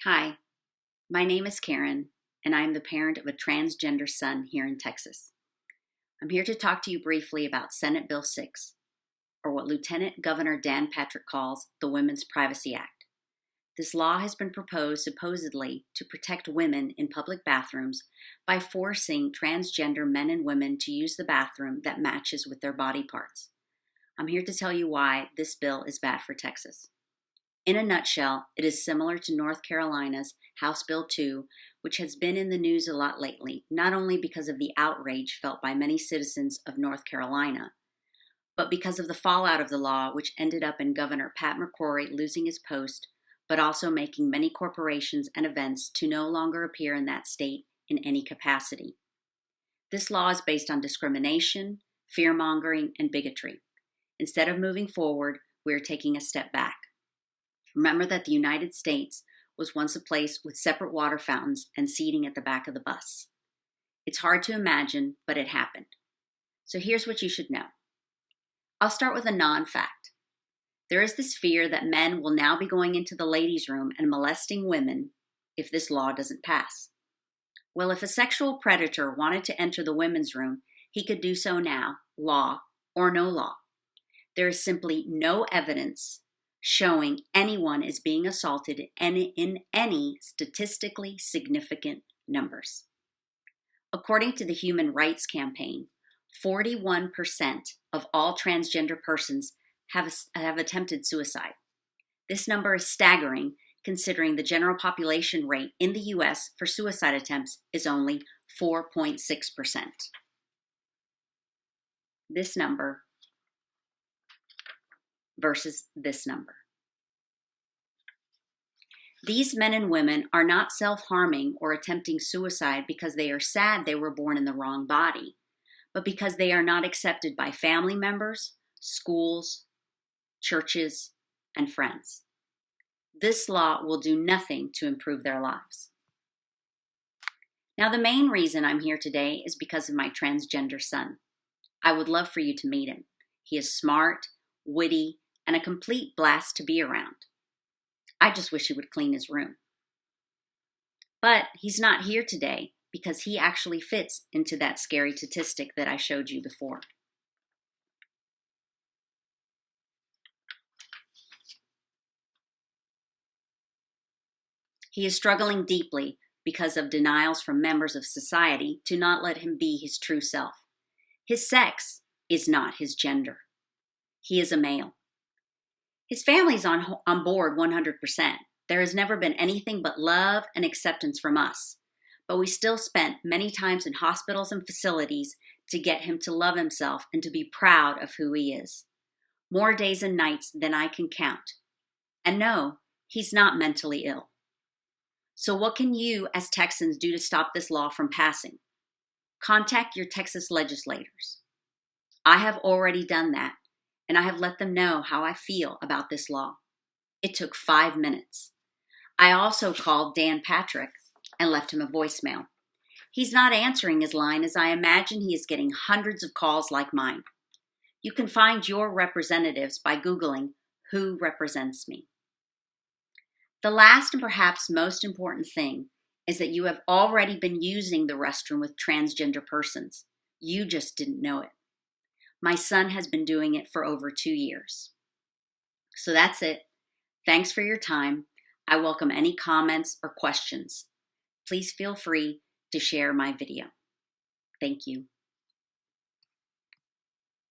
Hi, my name is Karen, and I am the parent of a transgender son here in Texas. I'm here to talk to you briefly about Senate Bill 6, or what Lieutenant Governor Dan Patrick calls the Women's Privacy Act. This law has been proposed supposedly to protect women in public bathrooms by forcing transgender men and women to use the bathroom that matches with their body parts. I'm here to tell you why this bill is bad for Texas. In a nutshell, it is similar to North Carolina's House Bill 2, which has been in the news a lot lately, not only because of the outrage felt by many citizens of North Carolina, but because of the fallout of the law, which ended up in Governor Pat McCrory losing his post, but also making many corporations and events to no longer appear in that state in any capacity. This law is based on discrimination, fear-mongering, and bigotry. Instead of moving forward, we are taking a step back. Remember that the United States was once a place with separate water fountains and seating at the back of the bus. It's hard to imagine, but it happened. So here's what you should know. I'll start with a non-fact. There is this fear that men will now be going into the ladies' room and molesting women if this law doesn't pass. Well, if a sexual predator wanted to enter the women's room, he could do so now, law or no law. There is simply no evidence showing anyone is being assaulted in any statistically significant numbers. According to the Human Rights Campaign, 41% of all transgender persons have attempted suicide. This number is staggering considering the general population rate in the U.S. for suicide attempts is only 4.6%. This number versus this number. These men and women are not self-harming or attempting suicide because they are sad they were born in the wrong body, but because they are not accepted by family members, schools, churches, and friends. This law will do nothing to improve their lives. Now, the main reason I'm here today is because of my transgender son. I would love for you to meet him. He is smart, witty, and a complete blast to be around. I just wish he would clean his room. But he's not here today because he actually fits into that scary statistic that I showed you before. He is struggling deeply because of denials from members of society to not let him be his true self. His sex is not his gender. He is a male. His family's on board 100%. There has never been anything but love and acceptance from us. But we still spent many times in hospitals and facilities to get him to love himself and to be proud of who he is. More days and nights than I can count. And no, he's not mentally ill. So what can you as Texans do to stop this law from passing? Contact your Texas legislators. I have already done that, and I have let them know how I feel about this law. It took 5 minutes. I also called Dan Patrick and left him a voicemail. He's not answering his line as I imagine he is getting hundreds of calls like mine. You can find your representatives by Googling "Who Represents Me." The last and perhaps most important thing is that you have already been using the restroom with transgender persons. You just didn't know it. My son has been doing it for over 2 years. So that's it. Thanks for your time. I welcome any comments or questions. Please feel free to share my video. Thank you.